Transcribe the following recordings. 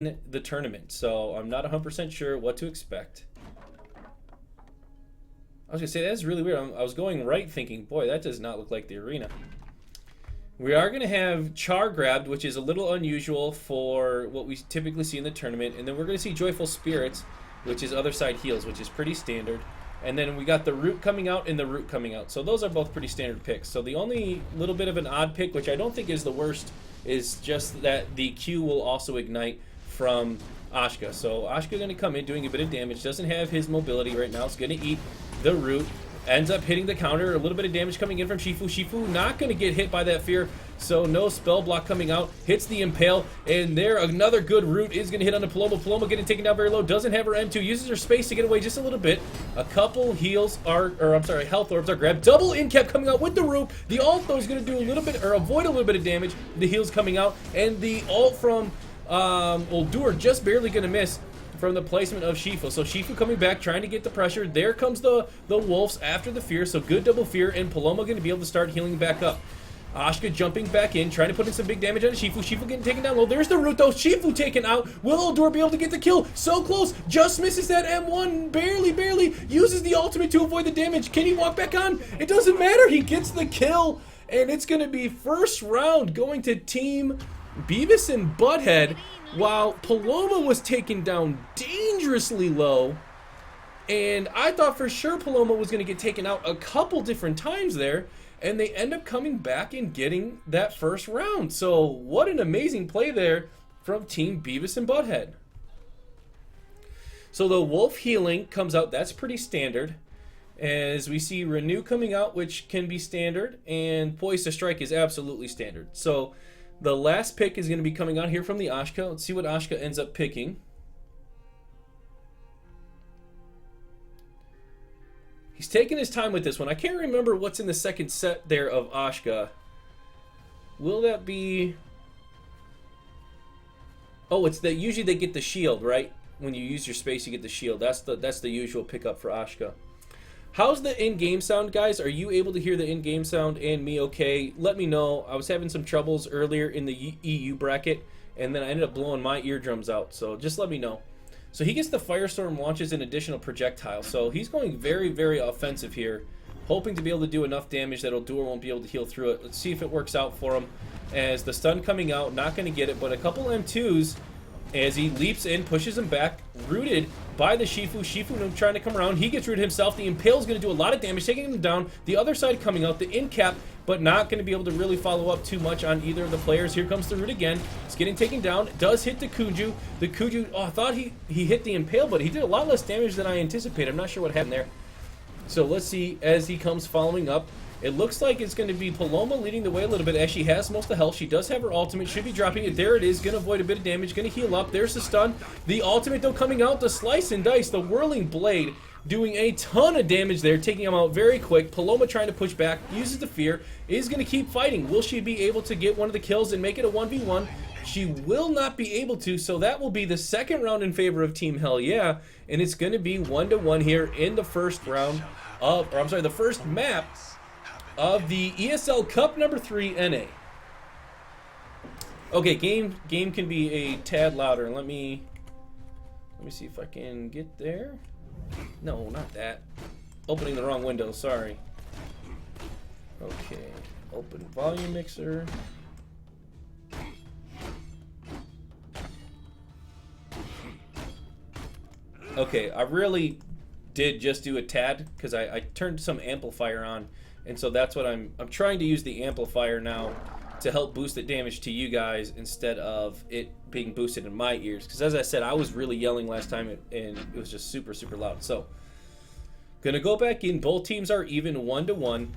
the tournament, so I'm not 100% sure what to expect. I was gonna say, that's really weird. I was going right thinking, boy, that does not look like the arena. We are gonna have Char grabbed, which is a little unusual for what we typically see in the tournament, and then we're gonna see Joyful Spirits, which is other side heals, which is pretty standard. And then we got the Root coming out and the Root coming out. So those are both pretty standard picks. So the only little bit of an odd pick, which I don't think is the worst, is just that the Q will also ignite from Ashka. So Ashka going to come in doing a bit of damage. Doesn't have his mobility right now. It's going to eat the Root. Ends up hitting the counter. A little bit of damage coming in from Shifu. Shifu not going to get hit by that fear. So no spell block coming out. Hits the Impale. And there, another good Root is going to hit on the Paloma. Paloma getting taken down very low. Doesn't have her M2. Uses her space to get away just a little bit. A couple heals are, or I'm sorry, health orbs are grabbed. Double incap coming out with the Root. The ult though is going to do a little bit, or avoid a little bit of damage. The heals coming out. And the ult from Uldur just barely going to miss from the placement of Shifu. So Shifu coming back, trying to get the pressure. There comes the wolves after the fear. So good double fear, and Paloma going to be able to start healing back up. Ashka jumping back in, trying to put in some big damage on Shifu. Shifu getting taken down low. There's the Root though. Shifu taken out. Will Uldur be able to get the kill? So close. Just misses that M1. Barely. Uses the ultimate to avoid the damage. Can he walk back on? It doesn't matter. He gets the kill. And it's going to be first round going to Team Beavis and Butthead, while Paloma was taken down dangerously low. And I thought for sure Paloma was going to get taken out a couple different times there, and they end up coming back and getting that first round. So what an amazing play there from Team Beavis and Butthead. So the wolf healing comes out. That's pretty standard. As we see Renew coming out, which can be standard, and Poised to Strike is absolutely standard. So the last pick is going to be coming out here from the Ashka. Let's see what Ashka ends up picking. He's taking his time with this one. I can't remember what's in the second set there of Ashka. Will that be... Oh, it's that usually they get the shield, right? When you use your space, you get the shield. That's the usual pickup for Ashka. How's the in-game sound, guys? Are you able to hear the in-game sound and me okay? Let me know. I was having some troubles earlier in the EU bracket, and then I ended up blowing my eardrums out, so just let me know. So he gets the Firestorm, launches an additional projectile, so he's going very offensive here, hoping to be able to do enough damage that Uldur won't be able to heal through it. Let's see if it works out for him. As the stun coming out, not going to get it, but a couple M2s as he leaps in, pushes him back, rooted by the Shifu. Shifu trying to come around. He gets rooted himself. The Impale's going to do a lot of damage, taking him down. The other side coming out, the Incap, but not going to be able to really follow up too much on either of the players. Here comes the Root again. It's getting taken down. It does hit the Kuju. The Kuju, oh, I thought he hit the Impale, but he did a lot less damage than I anticipated. I'm not sure what happened there. So let's see as he comes following up. It looks like it's going to be Paloma leading the way a little bit as she has most of the health. She does have her ultimate. Should be dropping it. There it is. Going to avoid a bit of damage. Going to heal up. There's the stun. The ultimate, though, coming out. The slice and dice. The whirling blade doing a ton of damage there. Taking him out very quick. Paloma trying to push back. Uses the fear. Is going to keep fighting. Will she be able to get one of the kills and make it a 1v1? She will not be able to, so that will be the second round in favor of Team Hell Yeah. And it's going to be 1-1 here in the first round of, or I'm sorry, the first map of the ESL Cup number 3 NA. Okay, game can be a tad louder. Let me see if I can get there. No, not that. Opening the wrong window, sorry. Okay, open volume mixer. Okay, I really did just do a tad because I turned some amplifier on. And so that's what I'm trying to use the amplifier now to help boost the damage to you guys instead of it being boosted in my ears. Because as I said, I was really yelling last time and it was just super loud. So, gonna go back in. Both teams are even 1-1.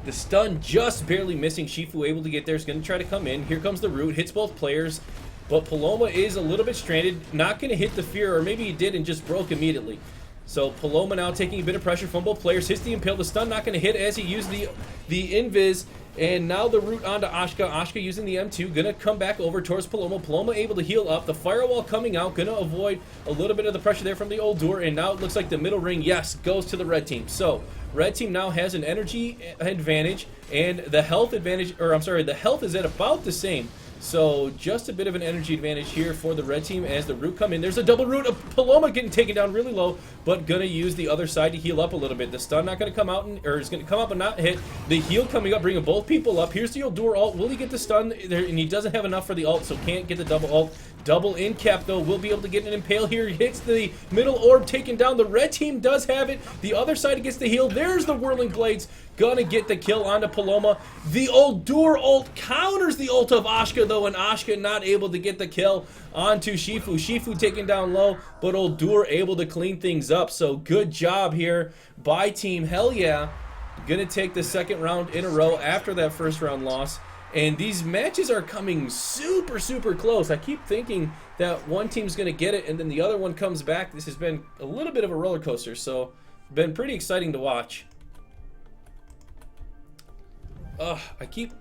The stun just barely missing. Shifu able to get there. Is gonna try to come in. Here comes the Root. Hits both players. But Paloma is a little bit stranded. Not gonna hit the fear, or maybe he did and just broke immediately. So Paloma now taking a bit of pressure from both players. Hits the Impale. The stun not going to hit as he used the Invis. And now the Root onto Ashka. Ashka using the M2. Going to come back over towards Paloma. Paloma able to heal up. The Firewall coming out. Going to avoid a little bit of the pressure there from the Uldur. And now it looks like the middle ring, yes, goes to the red team. So red team now has an energy advantage. And the health advantage, or I'm sorry, the health is at about the same So just a bit of an energy advantage here for the red team as the root come in. There's a double root of Paloma getting taken down really low, but gonna use the other side to heal up a little bit. The stun not gonna come out, or is gonna come up and not hit. The heal coming up, bringing both people up. Here's the Uldur ult. Will he get the stun? And he doesn't have enough for the ult, so can't get the double ult. Double in cap though, will be able to get an impale here. Hits the middle orb, taken down. The red team does have it. The other side gets the heal. There's the whirling blades. Gonna get the kill onto Paloma. The Uldur ult counters the ult of Ashka though, and Ashka not able to get the kill onto Shifu. Shifu taken down low, but Uldur able to clean things up. So good job here by Team Hell Yeah. Gonna take the second round in a row after that first round loss. And these matches are coming super, super close. I keep thinking that one team's going to get it and then the other one comes back. This has been a little bit of a roller coaster, so been pretty exciting to watch. It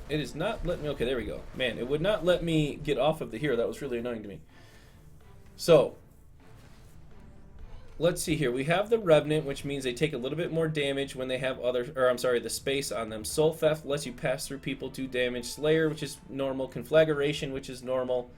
is not letting me, okay, there we go. Man, it would not let me get off of the hero. That was really annoying to me. So, let's see here. We have the Revenant, which means they take a little bit more damage when they have the space on them. Soul Theft lets you pass through people, 2 damage. Slayer, which is normal. Conflagration, which is normal.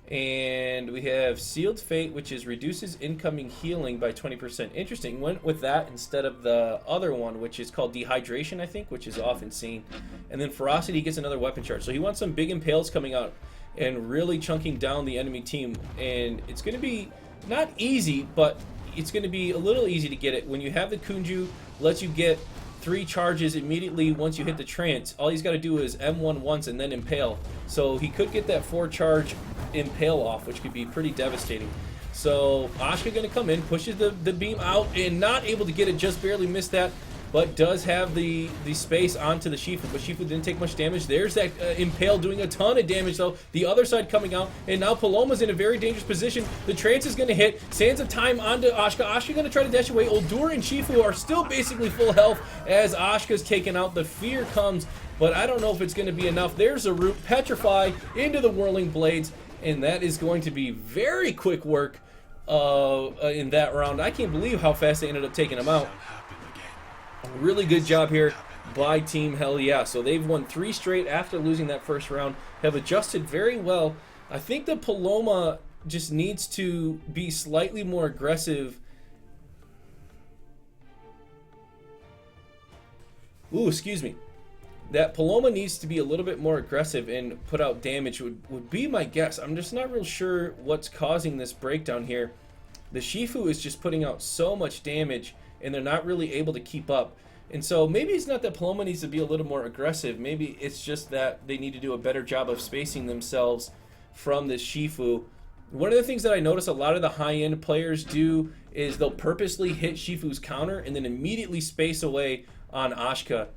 And we have Sealed Fate, which is reduces incoming healing by 20%. Interesting. Went with that instead of the other one, which is called Dehydration, I think, which is often seen. And then Ferocity gets another weapon charge. So he wants some big impales coming out and really chunking down the enemy team. And it's going to be not easy, but it's going to be a little easy to get it. When you have the Kunju, lets you get 3 charges immediately once you hit the trance. All he's got to do is M1 once and then impale. So he could get that 4 charge impale off, which could be pretty devastating. So Ashka going to come in, pushes the beam out, and not able to get it, just barely missed that, but does have the space onto the Shifu, but Shifu didn't take much damage. There's that impale doing a ton of damage though. The other side coming out, and now Paloma's in a very dangerous position. The trance is going to hit. Sands of Time onto Ashka. Ashka going to try to dash away. Uldur and Shifu are still basically full health as Ashka's taken out. The fear comes, but I don't know if it's going to be enough. There's a root. Petrify into the whirling blades, and that is going to be very quick work in that round. I can't believe how fast they ended up taking him out. Really good job here by Team Hell Yeah. So they've won 3 straight after losing that first round. Have adjusted very well. I think the Paloma just needs to be slightly more aggressive. Ooh, excuse me. That Paloma needs to be a little bit more aggressive and put out damage would be my guess. I'm just not real sure what's causing this breakdown here. The Shifu is just putting out so much damage and they're not really able to keep up. And so maybe it's not that Paloma needs to be a little more aggressive. Maybe it's just that they need to do a better job of spacing themselves from this Shifu. One of the things that I notice a lot of the high-end players do is they'll purposely hit Shifu's counter and then immediately space away on Ashka.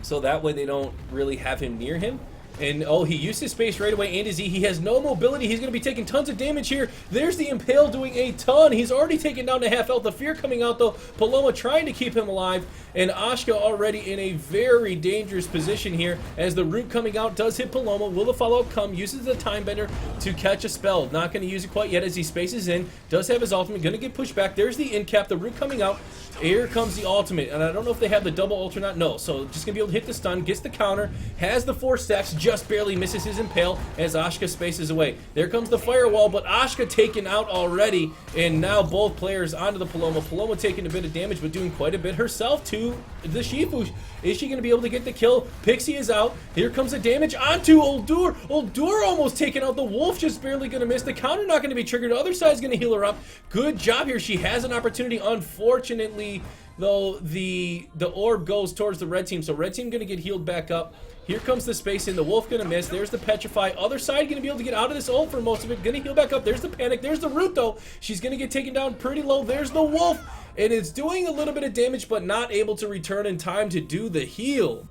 So that way they don't really have him near him. And oh, he used his space right away and his E. He has no mobility. He's going to be taking tons of damage here. There's the Impale doing a ton. He's already taken down to half health. The Fear coming out though. Paloma trying to keep him alive. And Ashka already in a very dangerous position here as the root coming out does hit Paloma. Will the follow-up come? Uses the Time Bender to catch a spell. Not going to use it quite yet as he spaces in. Does have his ultimate. Going to get pushed back. There's the in cap. The root coming out. Here comes the ultimate. And I don't know if they have the double ult or not. No. So just going to be able to hit the stun. Gets the counter. Has the 4 stacks. Just barely misses his impale as Ashka spaces away. There comes the firewall, but Ashka taken out already, and now both players onto the Paloma. Paloma taking a bit of damage, but doing quite a bit herself to the Shifu. Is she going to be able to get the kill? Pixie is out. Here comes the damage onto Uldur. Uldur almost taken out. The Wolf just barely going to miss. The counter not going to be triggered. The other side's going to heal her up. Good job here. She has an opportunity. Unfortunately, though, the orb goes towards the red team, so red team going to get healed back up. Here comes the space in. The Wolf going to miss. There's the Petrify. Other side going to be able to get out of this ult for most of it. Going to heal back up. There's the Panic. There's the Root, though. She's going to get taken down pretty low. There's the Wolf. And it's doing a little bit of damage, but not able to return in time to do the heal.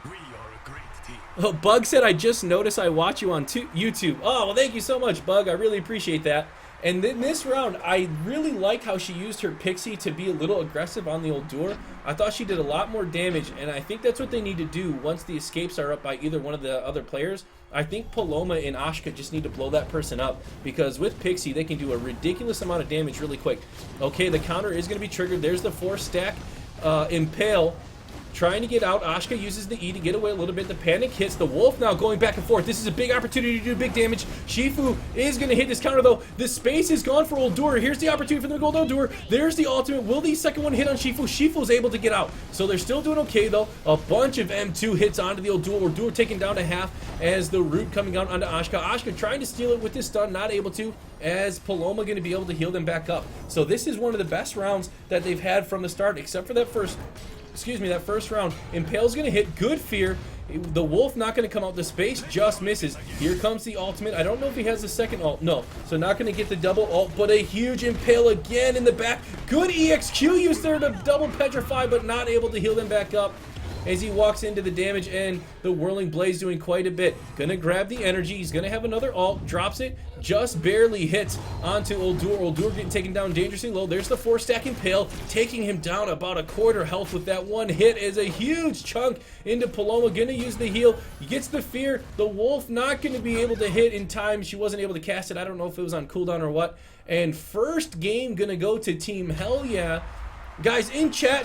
We are a great team. Oh, Bug said, I just noticed I watch you on YouTube. Oh, well, thank you so much, Bug. I really appreciate that. And in this round, I really like how she used her Pixie to be a little aggressive on the Uldur. I thought she did a lot more damage, and I think that's what they need to do once the escapes are up by either one of the other players. I think Paloma and Ashka just need to blow that person up, because with Pixie, they can do a ridiculous amount of damage really quick. Okay, the counter is going to be triggered. There's the 4 stack Impale. trying to get out. Ashka uses the E to get away a little bit. The panic hits. The Wolf now going back and forth. This is a big opportunity to do big damage. Shifu is going to hit this counter, though. The space is gone for Uldur. Here's the opportunity for them to go to Uldur. There's the ultimate. Will the second one hit on Shifu? Shifu's able to get out. So they're still doing okay, though. A bunch of M2 hits onto the Uldur. Uldur taken down to half as the root coming out onto Ashka. Ashka trying to steal it with this stun, not able to, as Paloma going to be able to heal them back up. So this is one of the best rounds that they've had from the start, except for that first round. Impale's going to hit. Good fear. The Wolf not going to come out. The space just misses. Here comes the ultimate. I don't know if he has the second ult. No. So not going to get the double ult, but a huge Impale again in the back. Good EXQ use there to double petrify, but not able to heal them back up as he walks into the damage, and the Whirling Blaze doing quite a bit. Gonna grab the energy. He's gonna have another ult. Drops it. Just barely hits onto Uldur. Uldur getting taken down dangerously low. There's the 4-stack Impale, taking him down about a quarter health with that one hit. Is a huge chunk into Paloma. Gonna use the heal. He gets the fear. The Wolf not gonna be able to hit in time. She wasn't able to cast it. I don't know if it was on cooldown or what. And first game gonna go to Team Hell Yeah. Guys, in chat,